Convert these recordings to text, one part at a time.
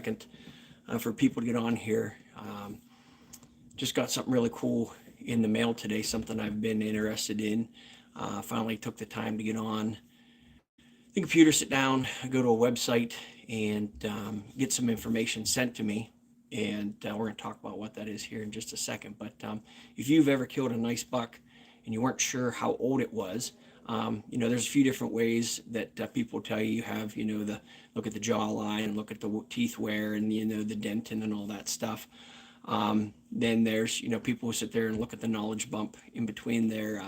second for people to get on here. Just got something really cool in the mail today, something I've been interested in. Finally took the time to get on the computer, sit down, go to a website, and get some information sent to me. And we're going to talk about what that is here in just a second. But if you've ever killed a nice buck and you weren't sure how old it was, there's a few different ways that people tell you. You have, look at the jawline and look at the teeth wear and, the dentin and all that stuff. Then there's, people who sit there and look at the knowledge bump in between their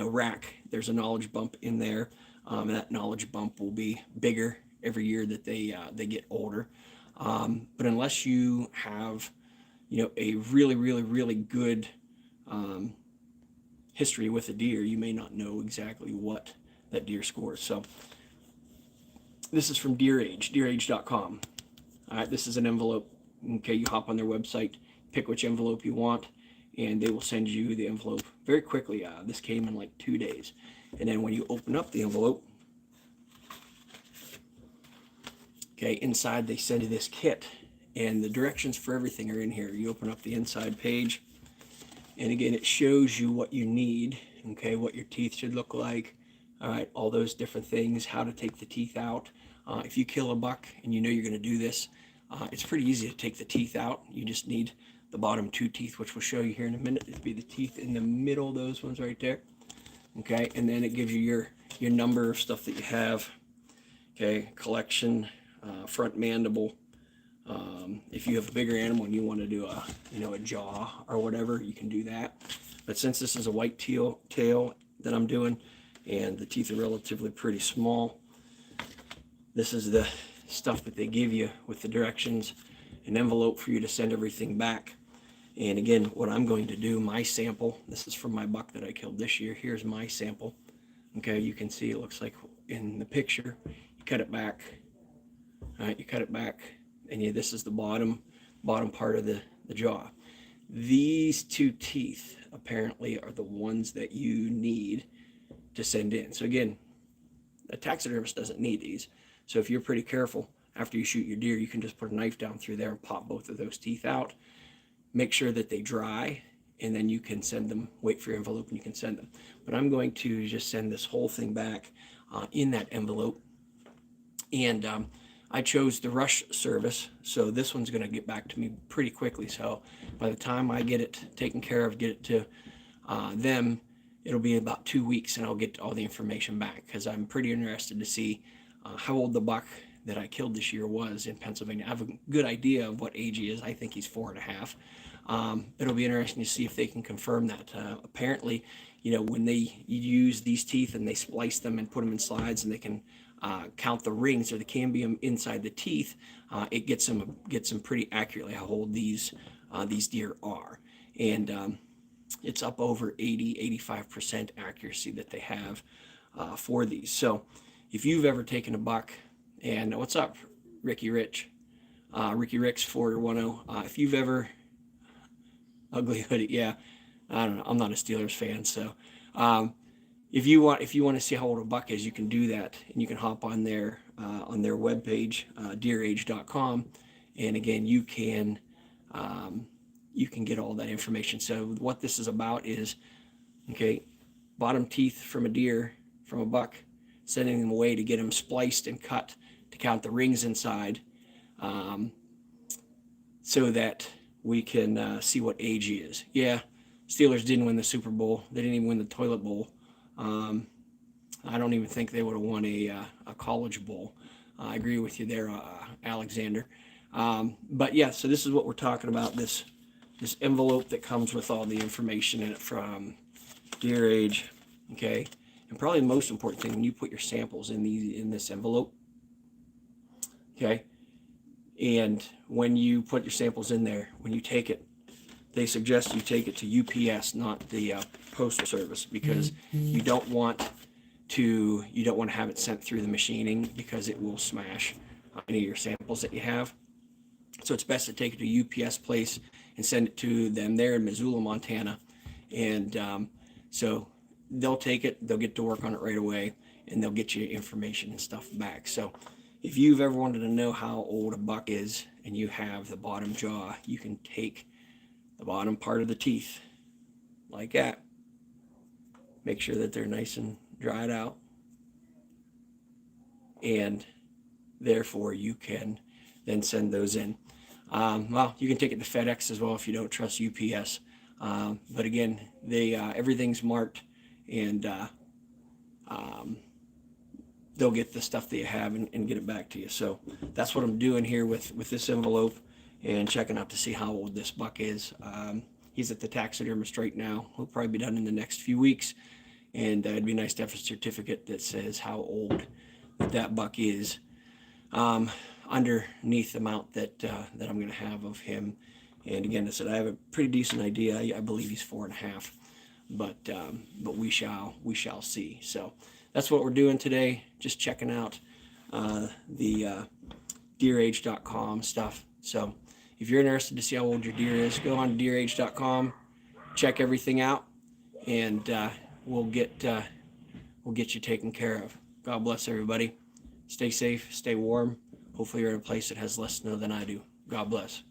rack. There's a knowledge bump in there. And that knowledge bump will be bigger every year that they get older. But unless you have, a really, really, really good history with a deer, you may not know exactly what that deer scores. So this is from Deer Age, deerage.com. All right, this is an envelope. Okay, you hop on their website, pick which envelope you want, and they will send you the envelope very quickly. This came in like 2 days. And then when you open up the envelope, okay, inside they send you this kit, and the directions for everything are in here. You open up the inside page, and again, it shows you what you need, okay, what your teeth should look like, all right, all those different things, how to take the teeth out. If you kill a buck and you know you're going to do this, it's pretty easy to take the teeth out. You just need the bottom 2 teeth, which we'll show you here in a minute. It'd be the teeth in the middle, those ones right there. Okay, and then it gives you your number of stuff that you have. Okay, collection, front mandible. If you have a bigger animal and you want to do a jaw or whatever, you can do that. But since this is a white tail that I'm doing, and the teeth are relatively pretty small, this is the stuff that they give you with the directions, an envelope for you to send everything back. And again, what I'm going to do, my sample, this is from my buck that I killed this year. Here's my sample. Okay, you can see it looks like in the picture. You cut it back. All right, you cut it back, and this is the bottom part of the jaw. These 2 teeth apparently are the ones that you need to send in. So again, a taxidermist doesn't need these. So if you're pretty careful, after you shoot your deer, you can just put a knife down through there and pop both of those teeth out. Make sure that they dry, and then you can send them, wait for your envelope, and you can send them. But I'm going to just send this whole thing back in that envelope. And I chose the rush service, so this one's going to get back to me pretty quickly. So by the time I get it taken care of, get it to them, it'll be about 2 weeks, and I'll get all the information back, because I'm pretty interested to see how old the buck that I killed this year was in Pennsylvania. I have a good idea of what age he is. I think he's 4.5. It'll be interesting to see if they can confirm that. Apparently, when they use these teeth and they splice them and put them in slides, and they can count the rings or the cambium inside the teeth, it gets them pretty accurately how old these deer are. And it's up over 80-85% accuracy that they have for these. So if you've ever taken a buck, and what's up, Ricky Rich, Ricky Ricks 410, if you've ever, ugly hoodie, yeah, I don't know, I'm not a Steelers fan, so if you want to see how old a buck is, you can do that, and you can hop on their webpage, deerage.com, and again, you can get all that information. So what this is about is, okay, bottom teeth from a deer, from a buck, sending them away to get them spliced and cut to count the rings inside, so that we can see what age he is. Yeah, Steelers didn't win the Super Bowl. They didn't even win the toilet bowl. I don't even think they would have won a college bowl. I agree with you there, Alexander. But yeah, so this is what we're talking about, this envelope that comes with all the information in it from Deer Age, okay? And probably the most important thing, when you put your samples in this envelope, okay, and when you put your samples in there, when you take it, they suggest you take it to UPS, not the postal service, because you don't want to have it sent through the machining, because it will smash any of your samples that you have. So it's best to take it to UPS place and send it to them there in Missoula, Montana, and so they'll take it, they'll get to work on it right away, and they'll get you information and stuff back. So if you've ever wanted to know how old a buck is and you have the bottom jaw, you can take the bottom part of the teeth like that. Make sure that they're nice and dried out. And therefore you can then send those in. Well, you can take it to FedEx as well if you don't trust UPS. But again, they everything's marked, and they'll get the stuff that you have and get it back to you. So that's what I'm doing here with this envelope, and checking out to see how old this buck is. He's at the taxidermist right now. He'll probably be done in the next few weeks, and it'd be nice to have a certificate that says how old that buck is underneath the amount that that I'm going to have of him. And again, I said I have a pretty decent idea. I believe he's 4.5, but we shall see. So that's what we're doing today. Just checking out the deerage.com stuff. So if you're interested to see how old your deer is, go on to deerage.com, check everything out, and we'll get you taken care of. God bless everybody. Stay safe, stay warm. Hopefully you're in a place that has less snow than I do. God bless.